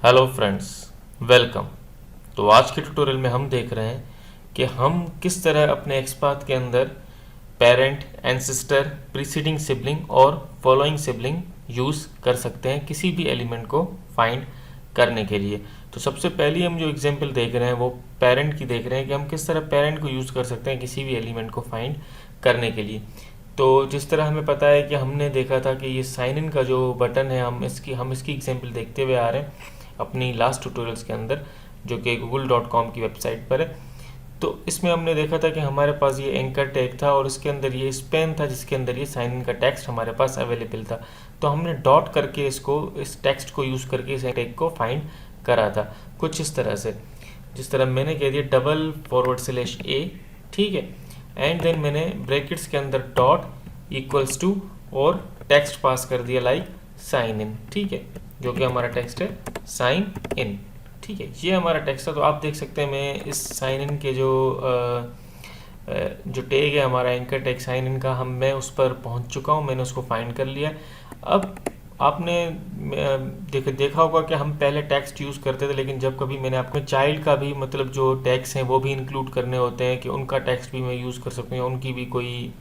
Hello friends, welcome. तो आज के ट्यूटोरियल में हम देख रहे हैं कि हम किस तरह अपने एक्सपाथ के अंदर पेरेंट, एंसेस्टर, प्रीसीडिंग सिबलिंग और फॉलोइंग सिबलिंग यूज़ कर सकते हैं किसी भी एलिमेंट को फाइंड करने के लिए। तो सबसे पहली हम जो एग्जांपल देख रहे हैं वो पेरेंट की देख रहे हैं कि हम किस तरह पेरेंट को यूज़ कर सकते हैं किसी भी एलिमेंट को फाइंड करने के लिए। तो जिस तरह हमें पता है कि हमने देखा था कि ये साइन इन का जो बटन है हम इसकी एग्जांपल देखते हुए आ रहे हैं अपनी लास्ट ट्यूटोरियल्स के अंदर, जो कि google.com की वेबसाइट पर है। तो इसमें हमने देखा था कि हमारे पास ये एंकर टैग था और इसके अंदर ये स्पेन था जिसके अंदर ये साइन इन का टेक्स्ट हमारे पास अवेलेबल था। तो हमने डॉट करके इस टेक्स्ट को यूज़ करके इस टैग को फाइंड करा था कुछ इस तरह से, जिस तरह मैंने कह दिया $/a, ठीक है। एंड देन मैंने ब्रैकेट्स के अंदर डॉट इक्वल्स टू और टेक्स्ट पास कर दिया लाइक साइन इन, ठीक है, जो कि हमारा टेक्स्ट है साइन इन, ठीक है। ये हमारा टेक्स्ट है। तो आप देख सकते हैं मैं इस साइन इन के जो टैग है हमारा एंकर टैग साइन इन का मैं उस पर पहुंच चुका हूं, मैंने उसको फाइंड कर लिया। अब आपने देखा होगा कि हम पहले टेक्स्ट यूज़ करते थे, लेकिन जब कभी मैंने आपको चाइल्ड का भी मतलब जो टैग्स हैं वो भी इंक्लूड करने होते हैं कि उनका टेक्स्ट भी मैं यूज़ कर सकूँ या उनकी भी कोई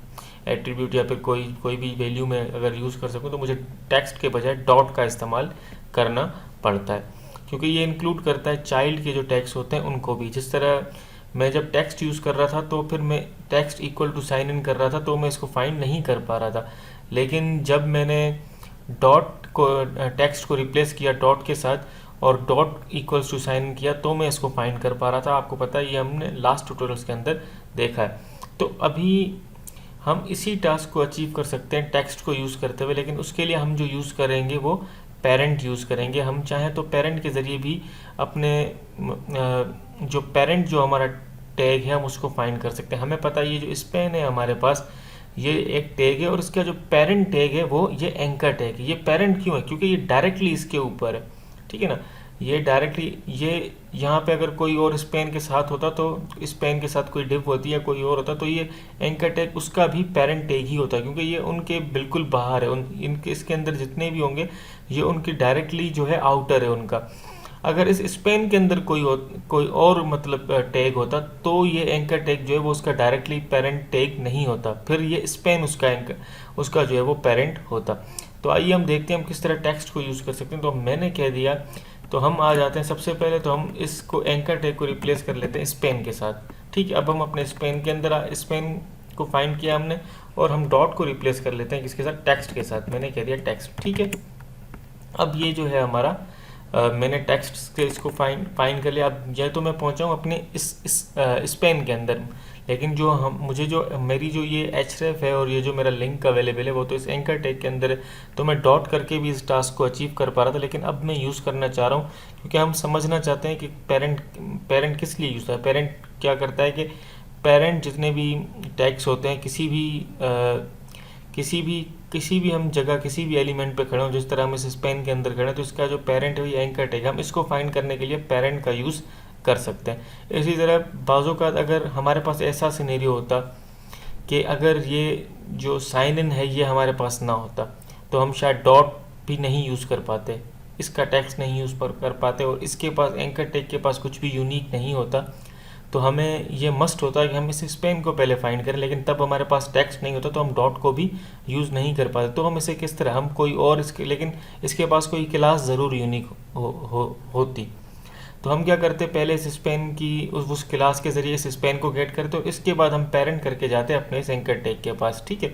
एट्रीब्यूट या फिर कोई भी वैल्यू में अगर यूज़ कर सकूँ, तो मुझे टेक्स्ट के बजाय डॉट का इस्तेमाल करना पड़ता है, क्योंकि ये इंक्लूड करता है चाइल्ड के जो टैग्स होते हैं उनको भी। जिस तरह मैं जब टेक्स्ट यूज़ कर रहा था तो फिर मैं text equal to sign in कर रहा था तो मैं इसको फाइंड नहीं कर पा रहा था, लेकिन जब मैंने डॉट को टेक्स्ट को रिप्लेस किया डॉट के साथ और dot equals to sign in किया तो मैं इसको फाइंड कर पा रहा था। आपको पता है ये हमने लास्ट ट्यूटोरियल्स के अंदर देखा है। तो अभी हम इसी टास्क को अचीव कर सकते हैं टेक्स्ट को यूज़ करते हुए, लेकिन उसके लिए हम जो यूज़ करेंगे वो पेरेंट यूज़ करेंगे। हम चाहें तो पेरेंट के ज़रिए भी अपने जो पेरेंट जो हमारा टैग है हम उसको फाइंड कर सकते हैं। हमें पता है ये जो स्पेन है हमारे पास ये एक टैग है और इसका जो पेरेंट टैग है वो ये एंकर टैग है। ये पेरेंट क्यों है? क्योंकि ये डायरेक्टली इसके ऊपर है, ठीक है ना। ये डायरेक्टली ये यहाँ पे अगर कोई और स्पेन के साथ होता तो स्पेन के साथ कोई डिव होती या कोई और होता तो ये एंकर टैग उसका भी पेरेंट टैग ही होता, क्योंकि ये उनके बिल्कुल बाहर है। इनके इसके अंदर जितने भी होंगे ये उनकी डायरेक्टली जो है आउटर है उनका। अगर इस स्पेन के अंदर कोई और मतलब टैग होता तो ये एंकर टैग जो है वो उसका डायरेक्टली पेरेंट टैग नहीं होता, फिर ये स्पेन उसका जो है वो पेरेंट होता। तो आइए हम देखते हैं हम किस तरह टेक्स्ट को यूज़ कर सकते हैं। तो मैंने कह दिया, तो हम आ जाते हैं सबसे पहले तो हम इसको एंकर टैग को रिप्लेस कर लेते हैं स्पेन के साथ, ठीक है। अब हम अपने स्पेन के अंदर स्पेन को फाइंड किया हमने और हम डॉट को रिप्लेस कर लेते हैं किसके साथ? टेक्स्ट के साथ। मैंने कह दिया टेक्स्ट, ठीक है। अब ये जो है हमारा मैंने टेक्स्ट से इसको फाइंड कर लिया। अब यह तो मैं पहुंचा हूँ अपने इस स्पेन के अंदर, लेकिन जो मेरी जो ये एचरेफ है और ये जो मेरा लिंक अवेलेबल है वो तो इस एंकर टैग के अंदर है। तो मैं डॉट करके भी इस टास्क को अचीव कर पा रहा था, लेकिन अब मैं यूज़ करना चाह रहा हूँ क्योंकि हम समझना चाहते हैं कि पेरेंट किस लिए यूज़ है। पेरेंट क्या करता है कि पेरेंट जितने भी टैग्स होते हैं किसी भी हम जगह किसी भी एलिमेंट पे खड़े हो, जिस तरह हम इस स्पेन के अंदर खड़े हैं तो इसका जो पेरेंट है ये एंकर टैग, हम इसको फाइंड करने के लिए पेरेंट का यूज़ कर सकते हैं। इसी तरह बाज़ों का अगर हमारे पास ऐसा सिनेरियो होता कि अगर ये जो साइन इन है ये हमारे पास ना होता तो हम शायद डॉट भी नहीं यूज़ कर पाते, इसका टेक्स्ट नहीं यूज़ कर पाते और इसके पास एंकर टैग के पास कुछ भी यूनिक नहीं होता, तो हमें ये मस्ट होता है कि हम इस स्पेन को पहले फाइंड करें, लेकिन तब हमारे पास टेक्स्ट नहीं होता तो हम डॉट को भी यूज़ नहीं कर पाते। तो हम इसे किस तरह हम कोई और लेकिन इसके पास कोई क्लास ज़रूर यूनिक होती। तो हम क्या करते पहले इस स्पेन की उस क्लास के ज़रिए इस स्पेन को गेट करते और इसके बाद हम पेरेंट करके जाते हैं अपने इस एंकर टैग के पास, ठीक है।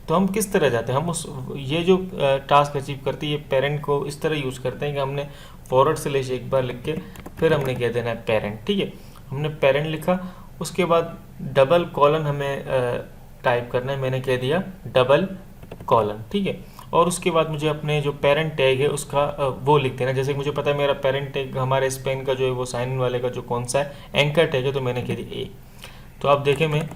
तो हम किस तरह जाते हैं, हम ये जो टास्क अचीव करते हैं ये पेरेंट को इस तरह यूज़ करते हैं कि हमने / एक बार लिख के फिर हमने कह देना है पेरेंट, ठीक है। हमने पेरेंट लिखा, उसके बाद डबल कॉलन हमें टाइप करना है। मैंने कह दिया डबल कॉलन, ठीक है। और उसके बाद मुझे अपने जो पेरेंट टैग है उसका वो लिख देना। जैसे मुझे पता है मेरा पेरेंट टैग हमारे स्पेन का जो है वो साइन इन वाले का जो कौन सा है एंकर टैग है, तो मैंने कह दिया ए। तो आप देखें मैं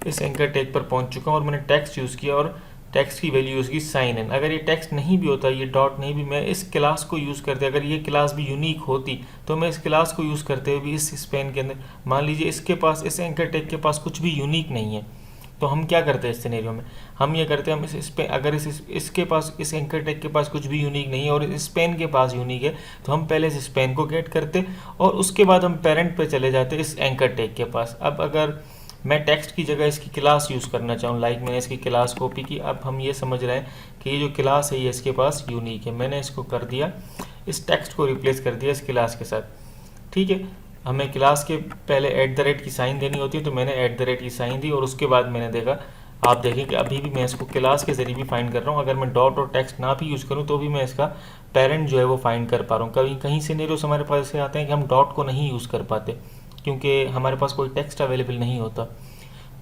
इस एंकर टैग पर पहुंच चुका हूँ और मैंने टेक्स्ट यूज़ किया और टेक्स्ट की वैल्यू यूज़ की साइन इन। अगर ये टेक्स्ट नहीं भी होता, ये डॉट नहीं भी, मैं इस क्लास को यूज़ करते, अगर ये क्लास भी यूनिक होती तो मैं इस क्लास को यूज़ करते हुए भी इस स्पेन के अंदर मान लीजिए इसके पास इस एंकर टैग के पास कुछ भी यूनिक नहीं है, तो हम क्या करते हैं इस सिनेरियो में, हम ये करते हैं, हम इस पे अगर इसके पास, इस एंकर टैग के पास कुछ भी यूनिक नहीं है और इस पेन के पास यूनिक है, तो हम पहले इस पेन को गेट करते और उसके बाद हम पेरेंट पे चले जाते इस एंकर टैग के पास। अब अगर मैं टेक्स्ट की जगह इसकी क्लास यूज़ करना चाहूँ, लाइक मैंने इसकी क्लास कॉपी की, अब हम ये समझ रहे हैं कि ये जो क्लास है ये इसके पास यूनिक है, मैंने इसको कर दिया, इस टेक्स्ट को रिप्लेस कर दिया इस क्लास के साथ। ठीक है, हमें क्लास के पहले @ की साइन देनी होती है, तो मैंने @ की साइन दी और उसके बाद मैंने देखा, आप देखें कि अभी भी मैं इसको क्लास के जरिए भी फाइंड कर रहा हूँ। अगर मैं डॉट और टेक्स्ट ना भी यूज़ करूँ तो भी मैं इसका पेरेंट जो है वो फाइंड कर पा रहा हूँ। कहीं कहीं सिनेरियोस हमारे पास ऐसे आते हैं कि हम डॉट को नहीं यूज़ कर पाते क्योंकि हमारे पास कोई टेक्स्ट अवेलेबल नहीं होता,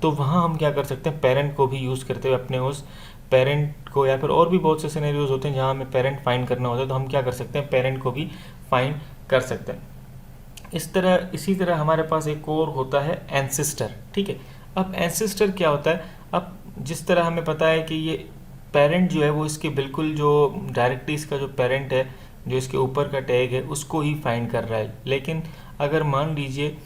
तो वहाँ हम क्या कर सकते हैं, पेरेंट को भी यूज़ करते हुए अपने उस पेरेंट को, या फिर और भी बहुत से सिनेरियोज होते हैं जहाँ हमें पेरेंट फाइंड करना होता है, तो हम क्या कर सकते हैं, पेरेंट को भी फाइंड कर सकते हैं। इसी तरह हमारे पास एक और होता है एंसेस्टर। ठीक है, अब एंसेस्टर क्या होता है, अब जिस तरह हमें पता है कि ये पेरेंट जो है वो इसके बिल्कुल जो डायरेक्टली इसका जो पेरेंट है, जो इसके ऊपर का टैग है उसको ही फाइंड कर रहा है, लेकिन अगर मान लीजिए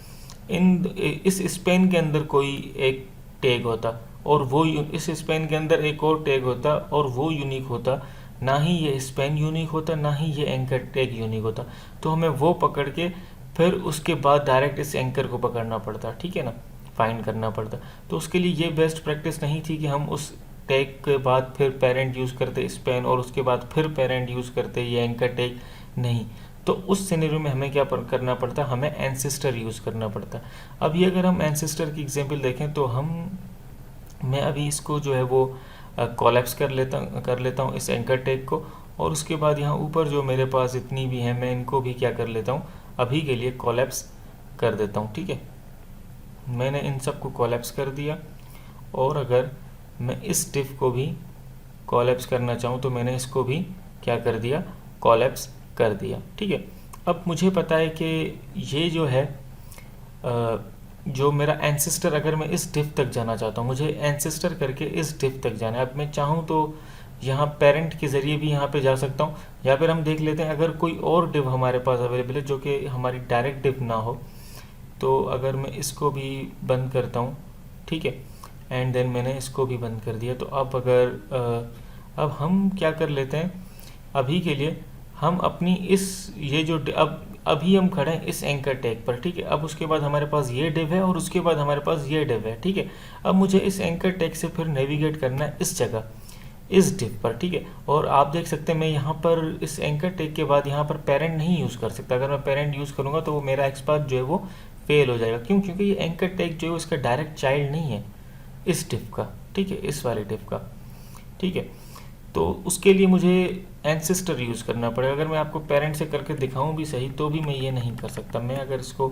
इस स्पेन के अंदर कोई एक टैग होता और वो इस स्पेन के अंदर एक और टैग होता और वो यूनिक होता, ना ही ये स्पेन यूनिक होता, ना ही ये एंकर टैग यूनिक होता, तो हमें वो पकड़ के फिर उसके बाद डायरेक्ट इस एंकर को पकड़ना पड़ता, ठीक है ना, फाइंड करना पड़ता। तो उसके लिए ये बेस्ट प्रैक्टिस नहीं थी कि हम उस टैग के बाद फिर पेरेंट यूज़ करते स्पेन और उसके बाद फिर पेरेंट यूज़ करते ये एंकर टैग, नहीं। तो उस सिनेरियो में हमें क्या करना पड़ता, हमें एंसेस्टर यूज़ करना पड़ता। अब ये अगर हम एंसेस्टर की एग्जांपल देखें तो मैं अभी इसको जो है वो कोलैप्स कर लेता हूँ इस एंकर टैग को, और उसके बाद यहाँ ऊपर जो मेरे पास इतनी भी है मैं इनको भी क्या कर लेता हूँ, अभी के लिए कोलैप्स कर देता हूँ। ठीक है, मैंने इन सब को कोलैप्स कर दिया, और अगर मैं इस डिफ को भी कोलैप्स करना चाहूँ तो मैंने इसको भी क्या कर दिया, कोलैप्स कर दिया। ठीक है, अब मुझे पता है कि ये जो है जो मेरा एंसेस्टर, अगर मैं इस डिफ तक जाना चाहता हूँ, मुझे एंसेस्टर करके इस डिफ तक जाना है। अब मैं चाहूँ तो यहाँ पेरेंट के ज़रिए भी यहाँ पे जा सकता हूँ, या फिर हम देख लेते हैं अगर कोई और डिव हमारे पास अवेलेबल है जो कि हमारी डायरेक्ट डिव ना हो, तो अगर मैं इसको भी बंद करता हूँ, ठीक है, एंड देन मैंने इसको भी बंद कर दिया, तो अब हम क्या कर लेते हैं, अभी के लिए हम अपनी ये जो अभी हम खड़े हैं इस एंकर टैग पर। ठीक है, अब उसके बाद हमारे पास ये डिव है और उसके बाद हमारे पास ये डिव है। ठीक है, अब मुझे इस एंकर टैग से फिर नेविगेट करना है इस जगह, इस डिव पर। ठीक है, और आप देख सकते हैं मैं यहाँ पर इस एंकर टैग के बाद यहाँ पर पेरेंट नहीं यूज़ कर सकता। अगर मैं पेरेंट यूज़ करूँगा तो वो मेरा एक्सपाथ जो है वो फेल हो जाएगा। क्यों? क्योंकि ये एंकर टैग जो है इसका डायरेक्ट चाइल्ड नहीं है इस डिव का। ठीक है, इस वाले डिव का। ठीक है, तो उसके लिए मुझे एंसेस्टर यूज़ करना पड़ेगा। अगर मैं आपको पेरेंट से करके दिखाऊं भी सही तो भी मैं ये नहीं कर सकता। मैं अगर इसको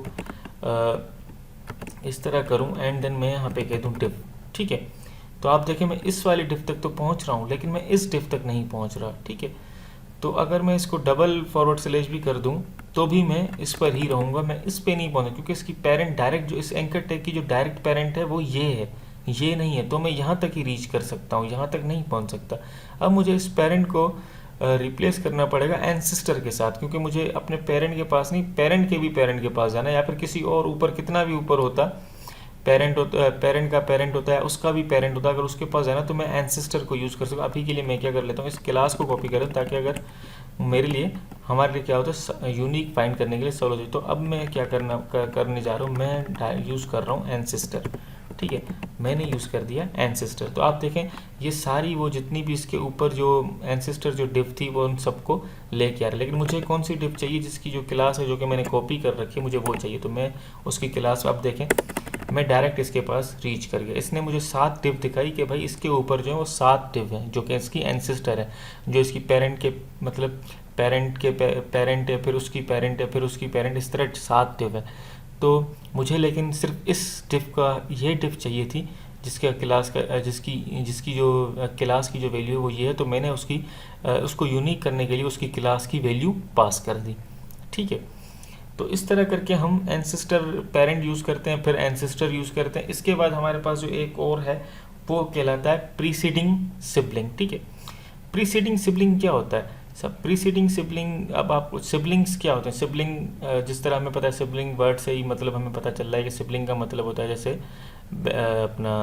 इस तरह करूं एंड देन मैं यहाँ पे कह दूं डिव, ठीक है, तो आप देखें मैं इस वाली डिव तक तो पहुँच रहा हूँ लेकिन मैं इस डिव तक नहीं पहुँच रहा। ठीक है, तो अगर मैं इसको डबल फॉरवर्ड स्लैश भी कर दूं तो भी मैं इस पर ही रहूँगा, मैं इस पे नहीं पहुँचा, क्योंकि इसकी पेरेंट डायरेक्ट जो इस एंकर टैग की जो डायरेक्ट पेरेंट है वो ये है, ये नहीं है। तो मैं यहाँ तक ही रीच कर सकता हूँ, यहाँ तक नहीं पहुँच सकता। अब मुझे इस पेरेंट को रिप्लेस करना पड़ेगा एंसेस्टर के साथ, क्योंकि मुझे अपने पेरेंट के पास नहीं, पेरेंट के भी पेरेंट के पास जाना है, या फिर किसी और ऊपर कितना भी ऊपर होता पेरेंट का पेरेंट होता है, उसका भी पेरेंट होता है, अगर उसके पास जाना तो मैं एंसेस्टर को यूज़ कर सकूँ। अभी के लिए मैं क्या कर लेता हूँ, इस क्लास को कॉपी करूँ ताकि अगर मेरे लिए हमारे लिए क्या होता है यूनिक फाइंड करने के लिए सॉल्व हो जाए। तो अब मैं क्या करने जा रहा हूँ, मैं यूज़ कर रहा हूँ एंसेस्टर। ठीक है, मैंने यूज़ कर दिया एंसेस्टर। तो आप देखें ये सारी वो जितनी भी इसके ऊपर जो एंसेस्टर जो डिव थी वो उन सबको लेके आ रहा है, लेकिन मुझे कौन सी डिव चाहिए जिसकी जो क्लास है जो कि मैंने कॉपी कर रखी है मुझे वो चाहिए। तो मैं उसकी क्लास, आप देखें मैं डायरेक्ट इसके पास रीच कर गया। इसने मुझे 7 डिव दिखाई कि भाई इसके ऊपर जो है वो 7 डिव हैं जो कि इसकी एंसेस्टर है, जो इसकी पेरेंट के मतलब पेरेंट के पेरेंट है, फिर उसकी पेरेंट है, फिर उसकी पेरेंट, इस तरह 7 डिव है। तो मुझे लेकिन सिर्फ इस डिव का ये डिव चाहिए थी जिसका क्लास का जिसकी जो क्लास की जो वैल्यू है वो ये है। तो मैंने उसको यूनिक करने के लिए उसकी क्लास की वैल्यू पास कर दी। ठीक है, तो इस तरह करके हम एंसेस्टर पेरेंट यूज़ करते हैं, फिर एंसेस्टर यूज़ करते हैं। इसके बाद हमारे पास जो एक और है वो कहलाता है प्रीसीडिंग सिबलिंग। ठीक है, प्रीसीडिंग सिबलिंग क्या होता है सब? प्रीसीडिंग सिबलिंग, अब आपको सिबलिंग्स क्या होते हैं, सिबलिंग जिस तरह हमें पता है सिबलिंग वर्ड से ही मतलब हमें पता चल रहा है कि सिबलिंग का मतलब होता है जैसे अपना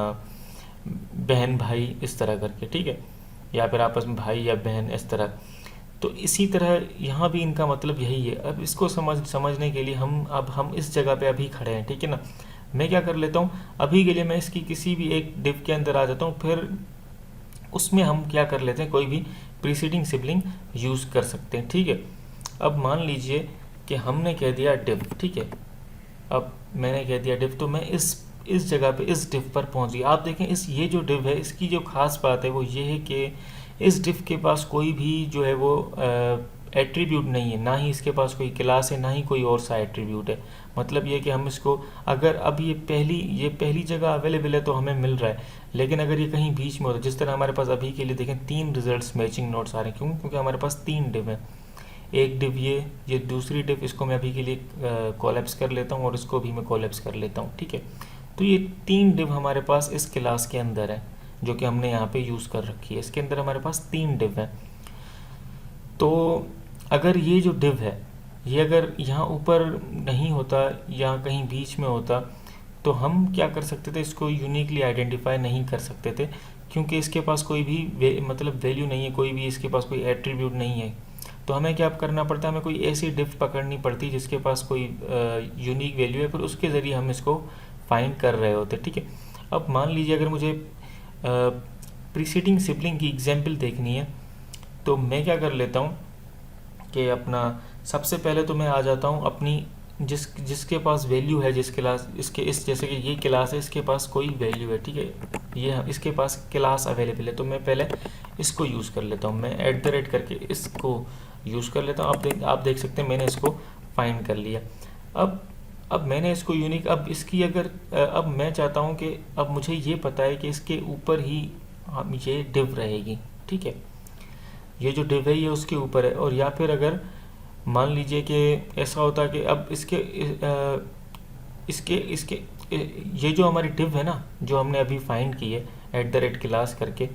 बहन भाई इस तरह करके, ठीक है, या फिर आपस में भाई या बहन इस तरह। तो इसी तरह यहाँ भी इनका मतलब यही है। अब इसको समझने के लिए हम इस जगह पे अभी खड़े हैं, ठीक है ना। मैं क्या कर लेता हूँ, अभी के लिए मैं इसकी किसी भी एक डिव के अंदर आ जाता हूँ, फिर उसमें हम क्या कर लेते हैं, कोई भी प्रीसीडिंग सिबलिंग यूज़ कर सकते हैं, ठीक है। अब मान लीजिए कि हमने कह दिया डिव, ठीक है। अब मैंने कह दिया डिव, तो मैं इस जगह पे इस डिव पर पहुंच गया। आप देखें ये जो डिव है, इसकी जो खास बात है वो ये है कि इस डिव के पास कोई भी जो है वो एट्रीब्यूट नहीं है, ना ही इसके पास कोई क्लास है, ना ही कोई और सा एट्रीब्यूट है। मतलब ये कि हम इसको, अगर अब ये पहली जगह अवेलेबल है तो हमें मिल रहा है, लेकिन अगर ये कहीं बीच में होता है, जिस तरह हमारे पास अभी के लिए देखें 3 रिजल्ट्स मैचिंग नोड्स आ रहे हैं, क्यों? क्योंकि हमारे पास 3 डिव है। एक डिव ये दूसरी डिव, इसको मैं अभी के लिए कोलैप्स कर लेता हूँ और इसको भी मैं कोलैप्स कर लेता हूँ, ठीक है। तो ये 3 डिव हमारे पास इस क्लास के अंदर है, जो कि हमने यहाँ पे यूज़ कर रखी है। इसके अंदर हमारे पास 3 डिव है। तो अगर ये जो डिव है, ये अगर यहाँ ऊपर नहीं होता या कहीं बीच में होता, तो हम क्या कर सकते थे, इसको यूनिकली आइडेंटिफाई नहीं कर सकते थे, क्योंकि इसके पास कोई भी मतलब वैल्यू नहीं है, कोई भी इसके पास कोई एट्रीब्यूट नहीं है। तो हमें क्या करना पड़ता है, हमें कोई ऐसी डिव पकड़नी पड़ती जिसके पास कोई यूनिक वैल्यू है, फिर उसके ज़रिए हम इसको फाइंड कर रहे होते, ठीक है। अब मान लीजिए अगर मुझे प्रीसीडिंग सिबलिंग की एग्जाम्पल देखनी है, तो मैं क्या कर लेता हूँ कि अपना सबसे पहले तो मैं आ जाता हूँ अपनी जिसके पास वैल्यू है, जिस क्लास इसके इस जैसे कि ये क्लास है, इसके पास कोई वैल्यू है, ठीक है, ये इसके पास क्लास अवेलेबल है, तो मैं पहले इसको यूज़ कर लेता हूँ। मैं @ करके इसको यूज़ कर लेता हूँ। आप देख सकते हैं मैंने इसको फाइंड कर लिया। अब मैंने इसको यूनिक, अब इसकी अगर अब मैं चाहता हूँ कि अब मुझे ये पता है कि इसके ऊपर ही ये डिव रहेगी, ठीक है, ये जो डिव है ये उसके ऊपर है। और या फिर अगर मान लीजिए कि ऐसा होता कि अब इसके ये जो हमारी डिव है ना, जो हमने अभी फाइंड की है @क्लास करके,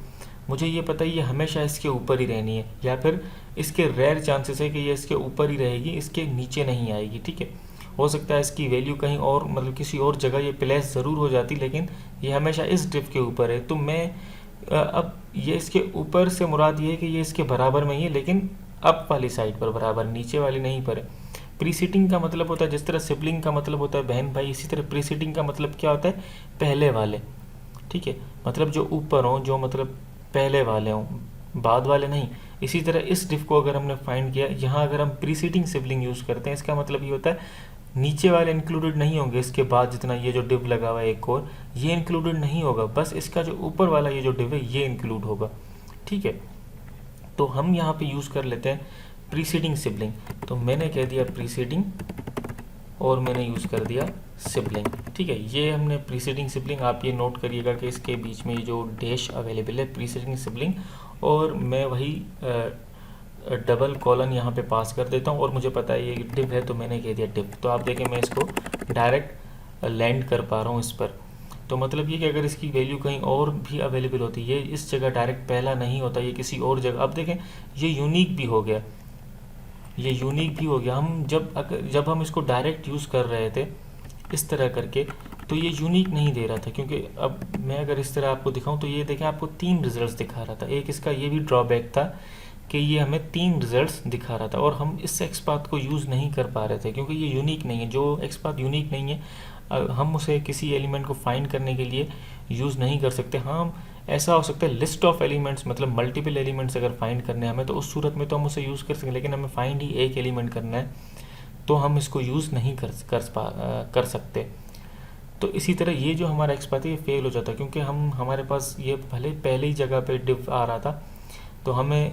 मुझे ये पता है ये हमेशा इसके ऊपर ही रहनी है, या फिर इसके रेयर चांसेस है कि ये इसके ऊपर ही रहेगी, इसके नीचे नहीं आएगी, ठीक है। हो सकता है इसकी वैल्यू कहीं और, मतलब किसी और जगह ये प्लेस ज़रूर हो जाती, लेकिन ये हमेशा इस डिव के ऊपर है। तो मैं अब ये इसके ऊपर से मुराद ये है कि ये इसके बराबर में ही है, लेकिन अप वाली साइड पर बराबर, नीचे वाली नहीं पर है। प्रीसीडिंग का मतलब होता है, जिस तरह सिबलिंग का मतलब होता है बहन भाई, इसी तरह प्रीसीडिंग का मतलब क्या होता है, पहले वाले, ठीक है, मतलब जो ऊपर हों, जो मतलब पहले वाले हों, बाद वाले नहीं। इसी तरह इस डिव को अगर हमने फाइंड किया, यहाँ अगर हम प्रीसीडिंग सिबलिंग यूज़ करते हैं, इसका मतलब ये होता है नीचे वाले इंक्लूडेड नहीं होंगे, इसके बाद जितना ये जो डिव लगा हुआ है एक और, ये इंक्लूडेड नहीं होगा, बस इसका जो ऊपर वाला ये जो डिव है ये इंक्लूड होगा, ठीक है। तो हम यहाँ पे यूज़ कर लेते हैं प्रीसीडिंग सिबलिंग। तो मैंने कह दिया प्रीसीडिंग और मैंने यूज़ कर दिया सिबलिंग, ठीक है। ये हमने प्रीसीडिंग सिबलिंग, आप ये नोट करिएगा कि इसके बीच में जो डैश अवेलेबल है प्रीसीडिंग सिबलिंग, और मैं वही डबल कॉलन यहाँ पे पास कर देता हूँ, और मुझे पता है ये डिव है, तो मैंने कह दिया डिव। तो आप देखें मैं इसको डायरेक्ट लैंड कर पा रहा हूँ इस पर। तो मतलब ये कि अगर इसकी वैल्यू कहीं और भी अवेलेबल होती, ये इस जगह डायरेक्ट पहला नहीं होता, ये किसी और जगह, अब देखें ये यूनिक भी हो गया, ये यूनिक भी हो गया। हम जब हम इसको डायरेक्ट यूज़ कर रहे थे इस तरह करके, तो ये यूनिक नहीं दे रहा था, क्योंकि अब मैं अगर इस तरह आपको दिखाऊं तो ये देखें आपको 3 रिजल्ट्स दिखा रहा था। एक इसका ये भी ड्रॉबैक था कि ये हमें 3 रिजल्ट्स दिखा रहा था, और हम इस एक्सपाथ को यूज़ नहीं कर पा रहे थे, क्योंकि ये यूनिक नहीं है। जो एक्सपाथ यूनिक नहीं है, हम उसे किसी एलिमेंट को फाइंड करने के लिए यूज़ नहीं कर सकते। हाँ, ऐसा हो सकता है लिस्ट ऑफ एलिमेंट्स, मतलब मल्टीपल एलिमेंट्स अगर फाइंड करने हैं हमें, तो उस सूरत में तो हम उसे यूज़ कर सकते, लेकिन हमें फाइंड ही एक एलिमेंट करना है, तो हम इसको यूज़ नहीं कर सकते। तो इसी तरह ये जो हमारा एक्सपाथ है ये फेल हो जाता है, क्योंकि हमारे पास ये भले पहले ही जगह पे डिव आ रहा था, तो हमें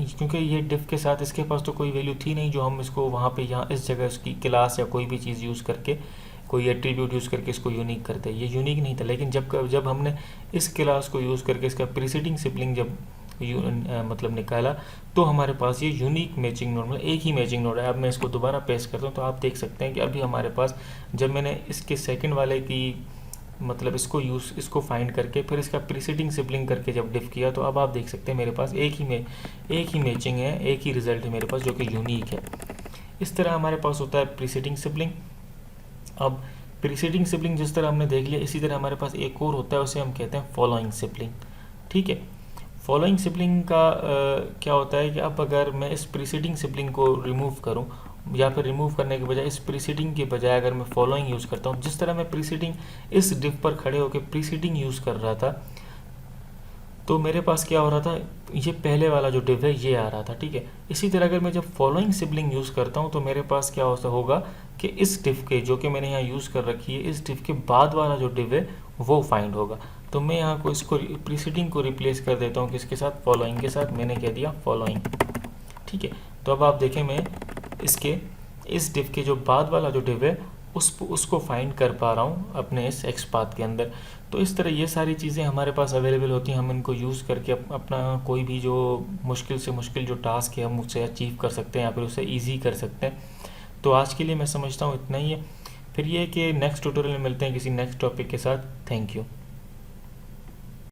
क्योंकि ये डिव के साथ इसके पास तो कोई वैल्यू थी नहीं, जो हम इसको वहाँ पे यहाँ इस जगह इसकी क्लास या कोई भी चीज़ यूज़ करके, कोई एट्रीब्यूट यूज़ करके इसको यूनिक करते, ये यूनिक नहीं था। लेकिन जब हमने इस क्लास को यूज़ करके इसका प्रीसीडिंग सिबलिंग जब मतलब निकाला, तो हमारे पास ये यूनिक मैचिंग नोड, मतलब एक ही मैचिंग नोड है। अब मैं इसको दोबारा पेस्ट करता हूँ, तो आप देख सकते हैं कि अभी हमारे पास, जब मैंने इसके सेकंड वाले की मतलब इसको फाइंड करके फिर इसका प्रीसीडिंग सिबलिंग करके जब डिफ किया, तो अब आप देख सकते हैं मेरे पास एक ही मैचिंग है, एक ही रिजल्ट है मेरे पास, जो कि यूनिक है। इस तरह हमारे पास होता है प्रीसीडिंग सिबलिंग। अब प्रीसीडिंग सिबलिंग जिस तरह हमने देख लिया, इसी तरह हमारे पास एक और होता है, उसे हम कहते हैं फॉलोइंग सिबलिंग। ठीक है, फॉलोइंग सिबलिंग का क्या होता है कि अब अगर मैं इस प्रीसीडिंग सिबलिंग को रिमूव करूं, या फिर रिमूव करने के बजाय इस प्रीसीडिंग के बजाय अगर मैं फॉलोइंग यूज़ करता हूं, जिस तरह मैं प्रीसीडिंग इस डिव पर खड़े होकर प्रीसीडिंग यूज़ कर रहा था, तो मेरे पास क्या हो रहा था, ये पहले वाला जो डिव है ये आ रहा था। ठीक है, इसी तरह अगर मैं जब फॉलोइंग सिबलिंग यूज़ करता हूँ तो मेरे पास क्या होगा कि इस डिव के, जो कि मैंने यहाँ यूज़ कर रखी है, इस डिव के बाद वाला जो डिव है वो फाइंड होगा। तो मैं यहाँ को इसको प्रीसीडिंग को रिप्लेस कर देता हूँ किसके साथ, फॉलोइंग के साथ। मैंने कह दिया फॉलोइंग। ठीक है, तो अब आप देखें मैं इसके इस डिव के जो बाद वाला जो डिव है उसको फाइंड कर पा रहा हूँ अपने इस एक्स पाथ के अंदर। तो इस तरह ये सारी चीज़ें हमारे पास अवेलेबल होती हैं, हम इनको यूज़ करके अपना कोई भी जो मुश्किल से मुश्किल जो टास्क है हम उससे अचीव कर सकते हैं या फिर उसे ईजी कर सकते हैं। तो आज के लिए मैं समझता हूँ इतना ही है। फिर ये है कि नेक्स्ट ट्यूटोरियल में मिलते हैं किसी नेक्स्ट टॉपिक के साथ। Thank you.